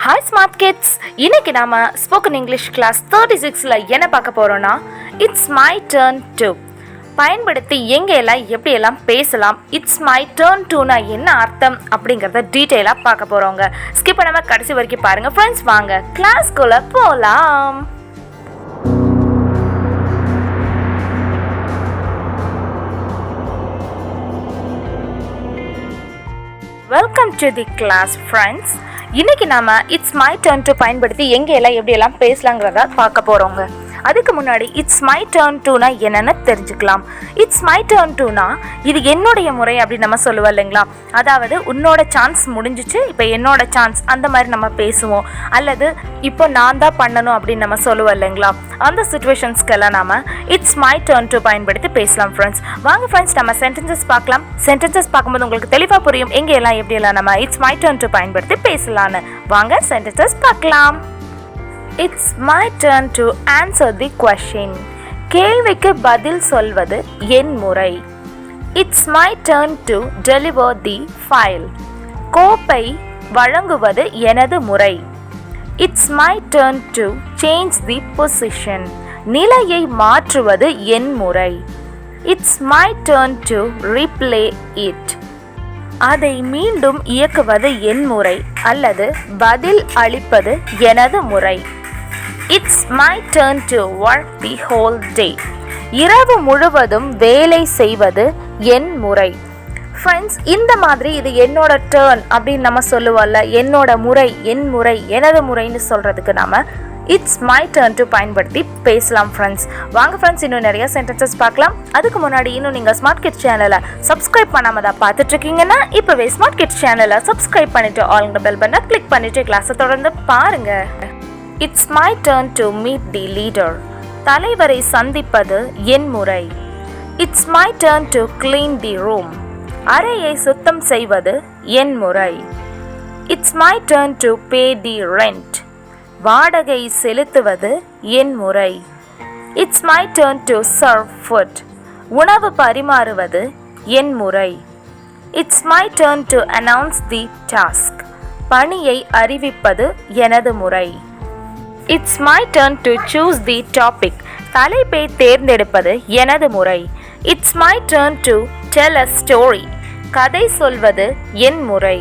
Hi Smartkids! இன்னைக்கு நாம spoken English class 36ல என்ன பார்க்க போறோம்னா இட்ஸ் மை டர்ன் டு பயன்படுத்தி எங்கெல்லாம் எப்படியெல்லாம் பேசலாம். இட்ஸ் மை டர்ன் டுனா என்ன அர்த்தம் அப்படிங்கிறத டீட்டெயிலாக பார்க்க போறோங்க. ஸ்கிப் பண்ணாம கடைசி வரைக்கும் பாருங்க ஃப்ரெண்ட்ஸ். வாங்க கிளாஸ்க்குள்ள போலாம். Welcome to the class friends. இன்னைக்கு நாம இட்ஸ் மை டர்ன் டு பயன்படுத்தி எங்கெல்லாம் எப்படியெல்லாம் பேசலாங்கிறத பார்க்க போறோங்க. அதுக்கு முன்னாடி இட்ஸ் மை டர்ன் டுனா என்னென்னு தெரிஞ்சுக்கலாம். இட்ஸ் மை டர்ன் டுனா இது என்னுடைய முறை அப்படின்னு நம்ம சொல்லுவோம் இல்லைங்களா. அதாவது உன்னோட சான்ஸ் முடிஞ்சிச்சு, இப்போ என்னோட சான்ஸ் அந்த மாதிரி நம்ம பேசுவோம். அல்லது இப்போ நான் தான் பண்ணணும் அப்படின்னு நம்ம சொல்லுவோம் இல்லைங்களா. அந்த சுச்சுவேஷன்ஸ்க்கெல்லாம் நாம இட்ஸ் மை டர்ன் டு பயன்படுத்தி பேசலாம் ஃப்ரெண்ட்ஸ். வாங்க ஃப்ரெண்ட்ஸ் நம்ம சென்டென்சஸ் பார்க்கலாம். சென்டென்சஸ் பார்க்கும்போது உங்களுக்கு தெளிவாக புரியும் எங்கெல்லாம் எப்படியெல்லாம் நம்ம இட்ஸ் மை டர்ன் டு பயன்படுத்தி பேசலான்னு. வாங்க சென்டென்சஸ் பார்க்கலாம். It's my turn to answer the question. கேள்விக்கு பதில் சொல்வது என் முறை. It's my turn to deliver the file. கோப்பை வழங்குவது எனது முறை. It's my turn to change the position. நிலையை மாற்றுவது என் முறை. It's my turn to replay it. அதை மீண்டும் இயக்குவது என் முறை அல்லது பதில் அளிப்பது எனது முறை. It's my turn to work the whole day. இரவு முழுவதும் வேலை செய்வது என் முறை. ஃப்ரெண்ட்ஸ், இந்த மாதிரி இது என்னோட டர்ன் அப்படின்னு நம்ம சொல்லுவோம்ல, என்னோட முறை, என் முறை, எனது முறைன்னு சொல்கிறதுக்கு நம்ம இட்ஸ் மை டர்ன் டு பயன்படுத்தி பேசலாம் ஃப்ரெண்ட்ஸ். வாங்க ஃப்ரெண்ட்ஸ் இன்னும் நிறைய சென்டென்சஸ் பார்க்கலாம். அதுக்கு முன்னாடி இன்னும் நீங்கள் ஸ்மார்ட்கிட்ஸ் சேனலை சப்ஸ்கிரைப் பண்ணாமல் தான் பார்த்துட்ருக்கீங்கன்னா இப்போவே ஸ்மார்ட்கிட்ஸ் சேனலை சப்ஸ்கிரைப் பண்ணிவிட்டு ஆல் பெல் பட்டனை கிளிக் பண்ணிவிட்டு கிளாஸை தொடர்ந்து பாருங்கள். It's my turn to meet the leader. தலைவரை சந்திப்பது என் முறை. It's my turn to clean the room. அறையை சுத்தம் செய்வது என் முறை. It's my turn to pay the rent. வாடகை செலுத்துவது என் முறை. It's my turn to serve food. உணவு பரிமாறுவது என் முறை. It's my turn to announce the task. பணியை அறிவிப்பது எனது முறை. It's my turn to choose the topic. தலைப்பை தேர்ந்தெடுப்பது எனது முறை. It's my turn to tell a story. கதை சொல்வது என் முறை.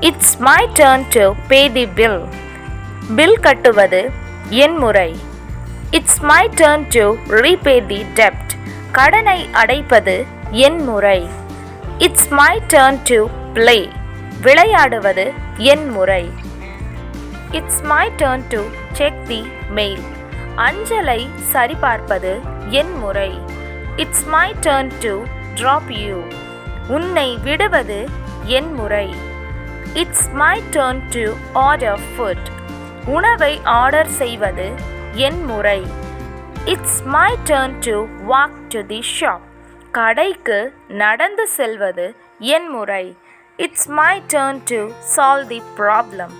It's my turn to pay the bill. Bill கட்டுவது என் முறை. It's my turn to repay the டெப்ட். கடனை அடைப்பது என் முறை. It's my turn to play. விளையாடுவது என் முறை. It's my turn to check the mail. அஞ்சலை சரிபார்ப்பது என் முறை. It's my turn to drop you. உன்னை விடுவது என் முறை. It's my turn to order food. உணவை ஆர்டர் செய்வது என் முறை. It's my turn to walk to the shop. கடைக்கு நடந்து செல்வது என் முறை. It's my turn to solve the problem.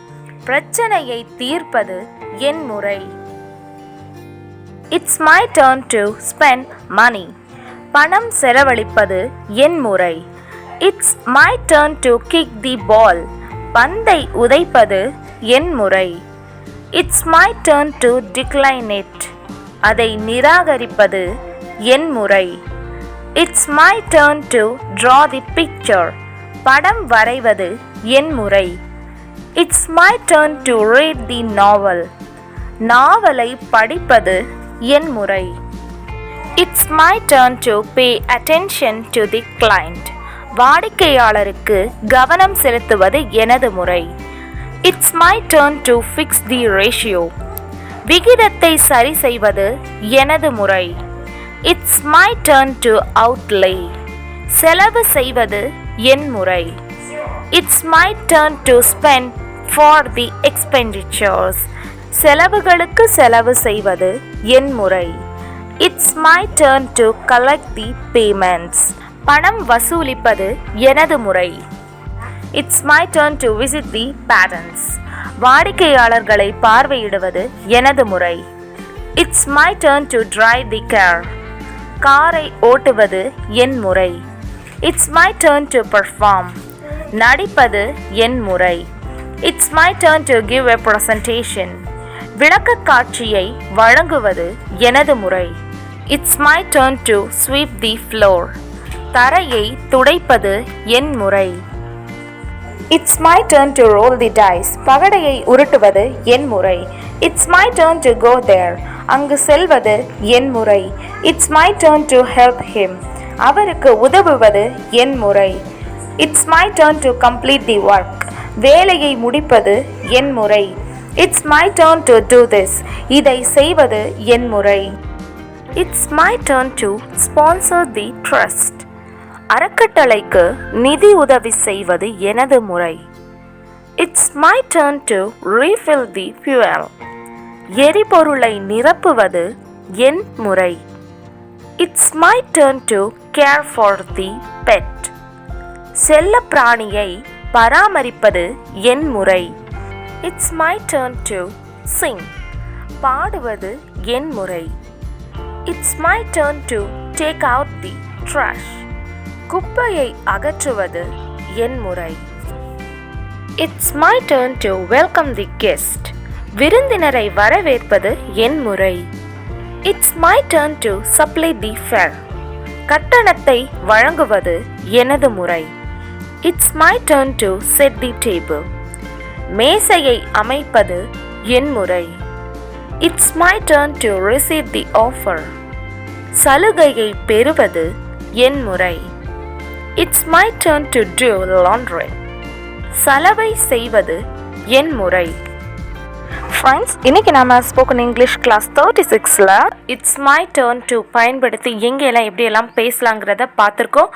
பிரச்சனையை தீர்ப்பது என் முறை. It's my turn to spend money. பணம் செலவழிப்பது என் முறை. It's my turn to kick the ball. பந்தை உதைப்பது என் முறை. It's my turn to decline it. அதை நிராகரிப்பது என் முறை. It's my turn to draw the picture. படம் வரைவது என் முறை. It's my turn to read the novel. நாவலை படிப்பது என் முறை. It's my turn to pay attention to the client. வாடிக்கையாளருக்கு கவனம் செலுத்துவது எனது முறை. It's my turn to fix the ratio. விகிதத்தை சரி செய்வது எனது முறை. It's my turn to outlay. செலவு செய்வது என் முறை. It's my turn to spend for the expenditures. செலவுகளுக்கு செலவு செய்வது என் முறை. It's my turn to collect the payments. பணம் வசூலிப்பது எனது முறை. It's my turn to visit the parents. வாடிக்கையாளர்களை பார்வையிடுவது எனது முறை. It's my turn to drive the car. காரை ஓட்டுவது என் முறை. It's my turn to perform. நடிப்பது என் முறை. It's my turn to give a presentation. விளக்கக் காட்சியை வழங்குவது எனது முறை. It's my turn to sweep the floor. தரையை துடைப்பது என் முறை. It's my turn to roll the dice. பகடையை உருட்டுவது என் முறை. It's my turn to go there. அங்கு செல்வது என் முறை. It's my turn to help him. அவருக்கு உதவுவது என் முறை. It's my turn to complete the work. வேலையை முடிப்பது என் முறை. It's my turn to do this. இதை செய்வது என் முறை. It's my turn to sponsor the trust. அறக்கட்டளைக்கு நிதி உதவி செய்வது எனது முறை. It's my turn to refill the fuel. எரிபொருளை நிரப்புவது என் முறை. It's my turn to care for the pet. செல்ல பிராணியை பராமரிப்பது என் முறை. It's my turn to sing. பாடுவது என் முறை. It's my turn to take out the trash. குப்பையை அகற்றுவது என் முறை. It's my turn to welcome the guest. விருந்தினரை வரவேற்பது என் முறை. It's my turn to supply the fare. கட்டணத்தை வழங்குவது எனது முறை. It's my turn to set the table. மேசையை அமைப்பது என் முறை. It's my turn to receive the offer. சலுகையை பெறுவது என் முறை. It's my turn to two laundry. சலவை செய்வது என் முறை. ஃப்ரெண்ட்ஸ், இன்றைக்கி நம்ம ஸ்போக்கன் இங்கிலீஷ் கிளாஸ் 36ல் இட்ஸ் மை டர்ன் டு பயன்படுத்தி எங்கெல்லாம் எப்படியெல்லாம் பேசலாங்கிறத பார்த்துருக்கோம்.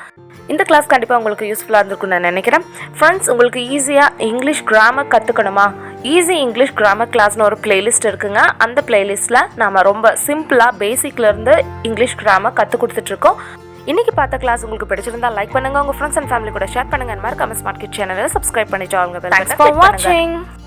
இந்த கிளாஸ் கண்டிப்பாக உங்களுக்கு யூஸ்ஃபுல்லாக இருந்திருக்குன்னு நான் நினைக்கிறேன். ஃப்ரெண்ட்ஸ், உங்களுக்கு ஈஸியாக இங்கிலீஷ் கிராமர் கற்றுக்கணுமா? ஈஸி இங்கிலீஷ் கிராமர் கிளாஸ்னு ஒரு பிளேலிஸ்ட் இருக்குங்க. அந்த பிளேலிஸ்ட்டில் நாம் ரொம்ப சிம்பிளாக பேசிக்லேருந்து இங்கிலீஷ் கிராமர் கற்றுக் கொடுத்துட்ருக்கோம். இன்றைக்கி பார்த்த கிளாஸ் உங்களுக்கு பிடிச்சிருந்தா லைக் பண்ணுங்கள், உங்கள் ஃப்ரெண்ட்ஸ் அண்ட் ஃபேமிலி கூட ஷேர் பண்ணுங்கள். மறக்காம ஸ்மார்ட் கிட் சேனலை சப்ஸ்கிரைப் பண்ணிட்டு வாங்க. Thanks for watching.